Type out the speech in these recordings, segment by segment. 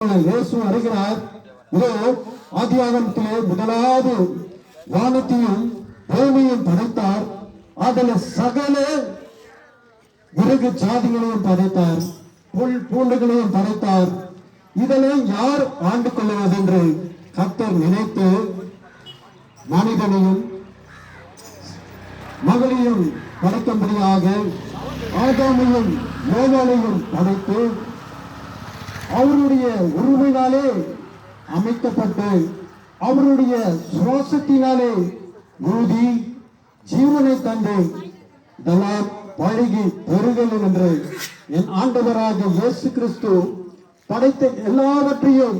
இயேசு வருகிறார். இதோ ஆதியாகமத்திலே முதலாவது வானத்தையும் பூமியையும் படைத்தார். அதில் சகல மிருக ஜாதிகளையும் படைத்தார், புல் பூண்டுகளையும் படைத்தார். இதெல்லாம் யார் ஆண்டு கொள்வதென்று கர்த்தர் நினைத்து மனிதனையும் மகளையும் படைக்கும்படியாக ஆதாமையும் ஏவாளையும் படைத்து அவருடைய உரிமையினாலே அமைக்கப்பட்டு அவருடைய சுவாசத்தினாலே ஊதி ஜீவனை தந்து இதெல்லாம் பழகி பெருகலும் என்று என் ஆண்டவராக இயேசு கிறிஸ்து படைத்த எல்லாவற்றையும்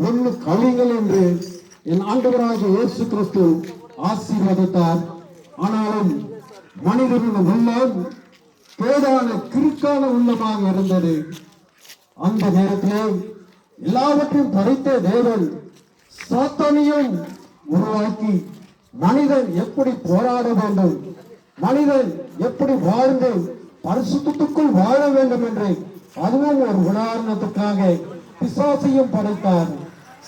ஒன்று கழிங்கள் என்று என் ஆண்டவராக இயேசு கிறிஸ்து ஆசீர்வதித்தார். ஆனாலும் மனிதனின் உள்ளம் கேடான கிறுக்கான உள்ளமாக இருந்தது. அந்த நேரத்திலே எல்லாவற்றையும் படைத்த தேவன் சாத்தானையும் உருவாக்கி மனிதன் எப்படி போராட வேண்டும், மனிதன் எப்படி வாழ்ந்து பரிசுத்தத்துக்குள் வாழ வேண்டும் என்று அதுவும் ஒரு உதாரணத்துக்காக பிசாசையும் படைத்தார்.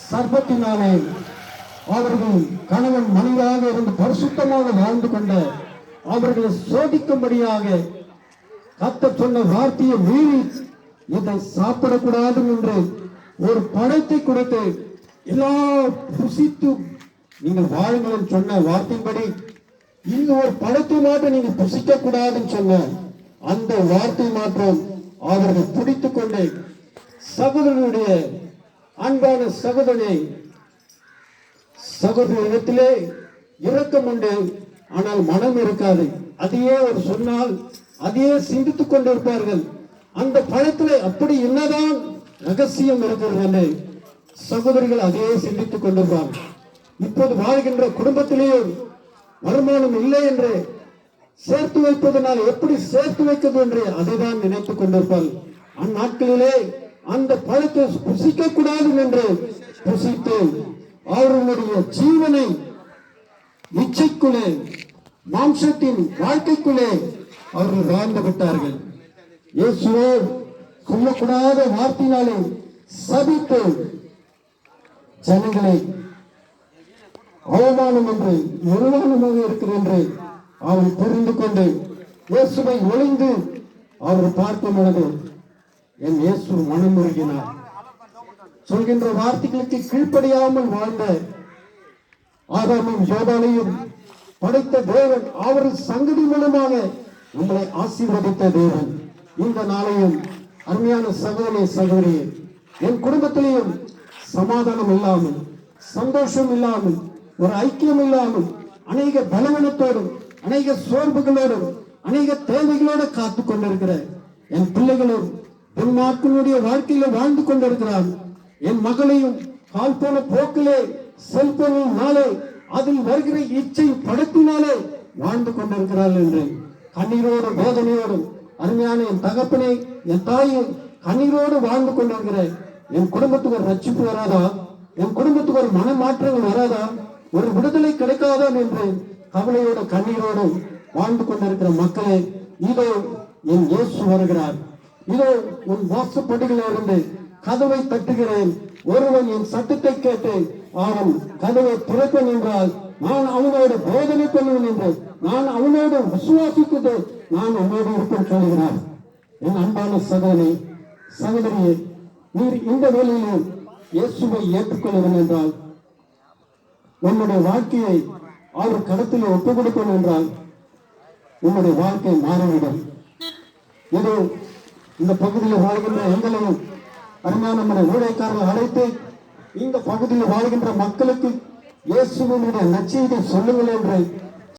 சர்ப்பத்தினாலே அவர்கள் கணவன் மனிதனாக இருந்து பரிசுத்தமாக வாழ்ந்து கொண்ட அவர்களை சோதிக்கும்படியாக கர்த்தர் சொன்ன வார்த்தையை மீறி இதை சாப்பிடக்கூடாது என்று ஒரு பழத்தை கொடுத்து எல்லா புசித்து நீங்கள் வாழுங்கள் சொன்ன வார்த்தையின்படி இந்த ஒரு பழத்தை மாற்றம் நீங்க புசிக்க கூடாதுன்னு சொன்ன அந்த வார்த்தை மாற்றம் அவர்கள் பிடித்துக் கொண்டு சகோதரனுடைய அன்பான சகோதரத்திலே இரக்கம் உண்டு, ஆனால் மனம் இருக்காது. அதையே ஒரு சொன்னால் அதையே சிந்தித்துக் கொண்டிருப்பார்கள். அந்த பழத்திலே அப்படி என்னதான் ரகசியம் இருக்கிறது சகோதரிகள் அதையே சிந்தித்துக் கொண்டிருப்பார். இப்போது வாழ்கின்ற குடும்பத்திலேயும் வருமானம் இல்லை என்று சேர்த்து வைப்பதனால் எப்படி சேர்த்து வைக்கிறது என்று அதைதான் நினைத்துக் கொண்டிருப்பார். அந்நாட்களிலே அந்த பழத்தை புசிக்க கூடாது என்று புசித்து அவர்களுடைய ஜீவனை இச்சைக்குள்ளே மாம்சத்தின் வாழ்க்கைக்குள்ளே அவர்கள் வாழ்ந்து விட்டார்கள். இயேசுவே சொல்லக்கூடாத வார்த்தையினாலே சபித்து ஜனங்களை அவமானம் என்று நிர்வாணமாக இருக்கிறது என்று அவர் புரிந்து கொண்டு இயேசுவை ஒளிந்து அவர் பார்க்கும் பொழுது என் இயேசு மனம் முருகினார். சொல்கின்ற வார்த்தைகளுக்கு கீழ்ப்படியாமல் வாழ்ந்த ஆதாமும் யோபாலையும் படைத்த தேவன் அவர் சங்கதி மூலமாக நம்மளை ஆசீர்வதித்த தேவன். இந்த நாளையும் அருமையான சகோதரியே என் குடும்பத்திலேயும் சமாதானம் இல்லாமல், சந்தோஷம் இல்லாமல், ஒரு ஐக்கியம் இல்லாமல், அநேக பலவீனத்தோடும் அநேக சோர்வுகளோடும் அநேக தேவைகளோடு காத்து கொண்டிருக்கிற என் பிள்ளைகளும் பெண்மாக்களுடைய வாழ்க்கையில வாழ்ந்து கொண்டிருக்கிறார். என் மகளையும் கால் போன போக்கிலே செல்போனினாலே அதில் வருகிற இச்சை படத்தினாலே வாழ்ந்து கொண்டிருக்கிறார்கள் என்று கண்ணீரோடும் வேதனையோடும் அருமையான என் தகப்பனை என் தாயும் கண்ணீரோடு வாழ்ந்து கொண்டிருக்கிற என் குடும்பத்துக்கு ஒரு ரட்சிப்பு வராதா, என் குடும்பத்துக்கு ஒரு மனமாற்றங்கள் வராதா, ஒரு விடுதலை கிடைக்காதா என்று கவலையோட கண்ணீரோடும் வாழ்ந்து கொண்டிருக்கிற மக்களே, இதோ என் இயேசு வருகிறார். இதோ உன் வாசப்படிகளில் இருந்து கதவை தட்டுகிறேன். ஒருவன் என் சத்தத்தை கேட்டு அவன் கதவை திறப்பேன் என்றால் நான் அவனோடு போதனை பண்ணுவேன் என்று நான் அவனோடு விசுவாசித்தது நான் உன்னோடு இருக்கும் சொல்கிறார். என் அன்பான சகோதரியே, நீர் இந்த வேளையிலும் இயேசுவை ஏற்றுக்கொள்ளுவேன் என்றால், உன்னுடைய வாழ்க்கையை அவர் கடத்தில் ஒப்புக் கொடுப்பேன் என்றால் உன்னுடைய வாழ்க்கை மாறிவிடும். ஏதோ இந்த பகுதியில் வாழ்கின்ற எங்களையும் அருமையான நம்முடைய ஊழியக்காரர்கள் அழைத்து இந்த பகுதியில் வாழ்கின்ற மக்களுக்கு இயேசுவினுடைய நற்செய்தியை சொல்லுங்கள் என்று